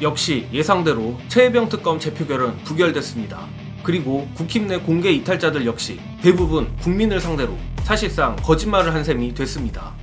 역시 예상대로 최혜병 특검 재표결은 부결됐습니다. 그리고 국힘 내 공개 이탈자들 역시 대부분 국민을 상대로 사실상 거짓말을 한 셈이 됐습니다.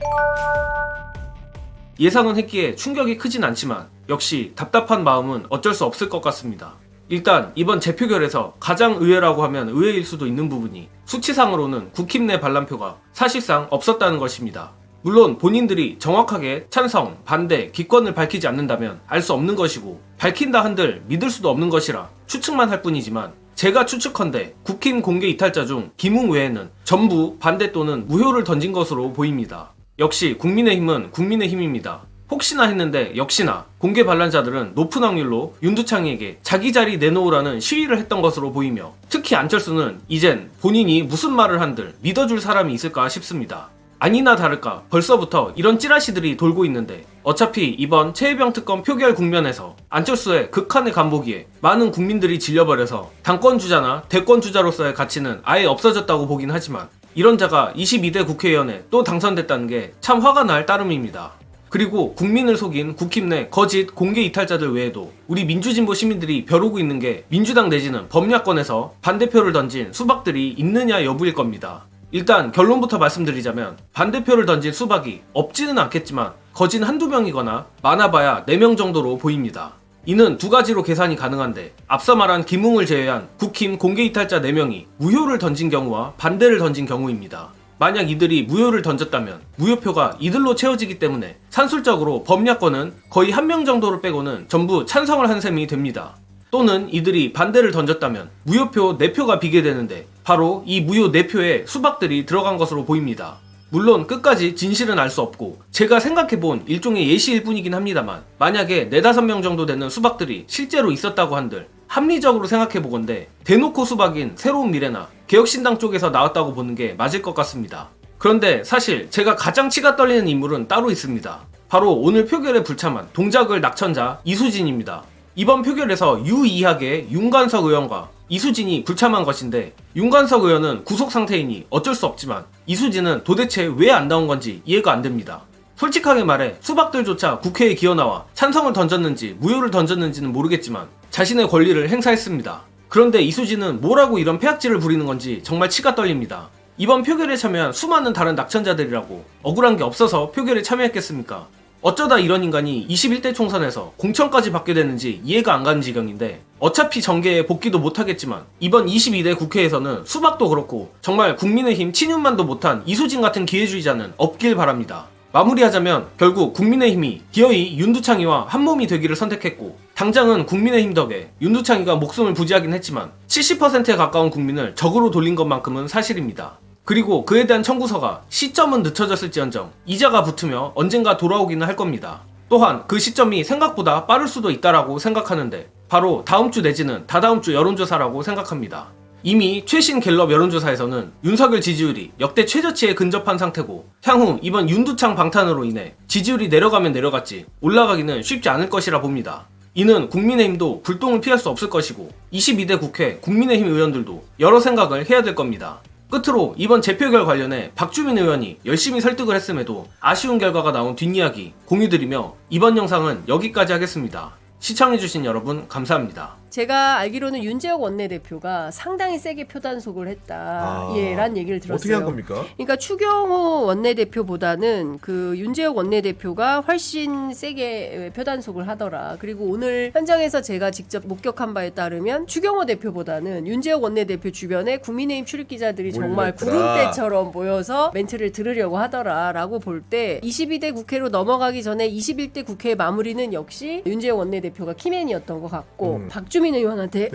예상은 했기에 충격이 크진 않지만 역시 답답한 마음은 어쩔 수 없을 것 같습니다. 일단 이번 재표결에서 가장 의외라고 하면 의외일 수도 있는 부분이 수치상으로는 국힘 내 반란표가 사실상 없었다는 것입니다. 물론 본인들이 정확하게 찬성, 반대, 기권을 밝히지 않는다면 알 수 없는 것이고 밝힌다 한들 믿을 수도 없는 것이라 추측만 할 뿐이지만 제가 추측컨대 국힘 공개 이탈자 중 김웅 외에는 전부 반대 또는 무효를 던진 것으로 보입니다. 역시 국민의힘은 국민의힘입니다. 혹시나 했는데 역시나 공개 반란자들은 높은 확률로 윤두창에게 자기 자리 내놓으라는 시위를 했던 것으로 보이며 특히 안철수는 이젠 본인이 무슨 말을 한들 믿어줄 사람이 있을까 싶습니다. 아니나 다를까 벌써부터 이런 찌라시들이 돌고 있는데 어차피 이번 최혜병 특검 표결 국면에서 안철수의 극한의 간보기에 많은 국민들이 질려버려서 당권주자나 대권주자로서의 가치는 아예 없어졌다고 보긴 하지만 이런 자가 22대 국회의원에 또 당선됐다는 게 참 화가 날 따름입니다. 그리고 국민을 속인 국힘 내 거짓 공개 이탈자들 외에도 우리 민주진보 시민들이 벼르고 있는 게 민주당 내지는 범야권에서 반대표를 던진 수박들이 있느냐 여부일 겁니다. 일단 결론부터 말씀드리자면 반대표를 던진 수박이 없지는 않겠지만 거진 한두 명이거나 많아봐야 4명 정도로 보입니다. 이는 두 가지로 계산이 가능한데 앞서 말한 김웅을 제외한 국힘 공개 이탈자 4명이 무효를 던진 경우와 반대를 던진 경우입니다. 만약 이들이 무효를 던졌다면 무효표가 이들로 채워지기 때문에 산술적으로 범야권은 거의 1명 정도를 빼고는 전부 찬성을 한 셈이 됩니다. 또는 이들이 반대를 던졌다면 무효표 4표가 비게 되는데 바로 이 무효 4표에 수박들이 들어간 것으로 보입니다. 물론 끝까지 진실은 알 수 없고 제가 생각해본 일종의 예시일 뿐이긴 합니다만 만약에 4-5명 정도 되는 수박들이 실제로 있었다고 한들 합리적으로 생각해보건대 대놓고 수박인 새로운 미래나 개혁신당 쪽에서 나왔다고 보는 게 맞을 것 같습니다. 그런데 사실 제가 가장 치가 떨리는 인물은 따로 있습니다. 바로 오늘 표결에 불참한 동작을 낙천자 이수진입니다. 이번 표결에서 유이하게 윤관석 의원과 이수진이 불참한 것인데 윤관석 의원은 구속 상태이니 어쩔 수 없지만 이수진은 도대체 왜 안 나온 건지 이해가 안 됩니다. 솔직하게 말해 수박들조차 국회에 기어나와 찬성을 던졌는지 무효를 던졌는지는 모르겠지만 자신의 권리를 행사했습니다. 그런데 이수진은 뭐라고 이런 폐악질을 부리는 건지 정말 치가 떨립니다. 이번 표결에 참여한 수많은 다른 낙천자들이라고 억울한 게 없어서 표결에 참여했겠습니까? 어쩌다 이런 인간이 21대 총선에서 공천까지 받게 되는지 이해가 안 가는 지경인데 어차피 정계에 복귀도 못하겠지만 이번 22대 국회에서는 수박도 그렇고 정말 국민의힘 친윤만도 못한 이수진 같은 기회주의자는 없길 바랍니다. 마무리하자면 결국 국민의힘이 기어이 윤두창이와 한몸이 되기를 선택했고 당장은 국민의힘 덕에 윤두창이가 목숨을 부지하긴 했지만 70%에 가까운 국민을 적으로 돌린 것만큼은 사실입니다. 그리고 그에 대한 청구서가 시점은 늦춰졌을지언정 이자가 붙으며 언젠가 돌아오기는 할 겁니다. 또한 그 시점이 생각보다 빠를 수도 있다라고 생각하는데 바로 다음 주 내지는 다다음 주 여론조사라고 생각합니다. 이미 최신 갤럽 여론조사에서는 윤석열 지지율이 역대 최저치에 근접한 상태고 향후 이번 윤두창 방탄으로 인해 지지율이 내려가면 내려갔지 올라가기는 쉽지 않을 것이라 봅니다. 이는 국민의힘도 불똥을 피할 수 없을 것이고 22대 국회 국민의힘 의원들도 여러 생각을 해야 될 겁니다. 끝으로 이번 재표결 관련해 박주민 의원이 열심히 설득을 했음에도 아쉬운 결과가 나온 뒷이야기 공유드리며 이번 영상은 여기까지 하겠습니다. 시청해주신 여러분 감사합니다. 제가 알기로는 윤재욱 원내대표가 상당히 세게 표단속을 했다. 란 얘기를 들었어요. 어떻게 한 겁니까? 그러니까 추경호 원내대표보다는 그 윤재욱 원내대표가 훨씬 세게 표단속을 하더라. 그리고 오늘 현장에서 제가 직접 목격한 바에 따르면 추경호 대표보다는 윤재욱 원내대표 주변에 국민의힘 출입기자들이 정말 구름대처럼 모여서 멘트를 들으려고 하더라라고 볼 때 22대 국회로 넘어가기 전에 21대 국회의 마무리는 역시 윤재욱 원내대표가 키맨이었던 것 같고 박주민 의원한테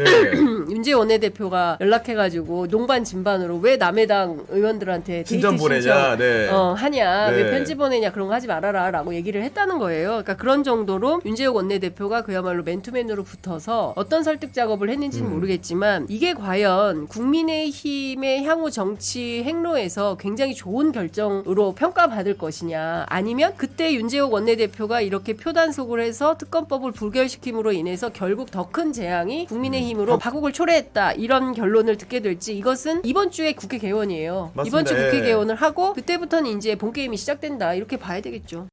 윤재욱 원내대표가 연락해가지고 농반 진반으로 왜 남의 당 의원들한테 신청 데이트 보내냐, 신청 하냐, 네. 왜 편지 보내냐 그런 거 하지 말아라 라고 얘기를 했다는 거예요. 그러니까 그런 정도로 윤재욱 원내대표가 그야말로 맨투맨으로 붙어서 어떤 설득 작업을 했는지는 모르겠지만 이게 과연 국민의힘의 향후 정치 행로에서 굉장히 좋은 결정으로 평가받을 것이냐 아니면 그때 윤재욱 원내대표가 이렇게 표단속을 해서 특검법을 불결시킴으로 인해서 결국 더 큰 재앙이 국민의힘으로 파국을 초래했다 이런 결론을 듣게 될지 이것은 이번 주에 국회 개원이에요. 맞습니다. 이번 주 국회 개원을 하고 그때부터는 이제 본 게임이 시작된다 이렇게 봐야 되겠죠.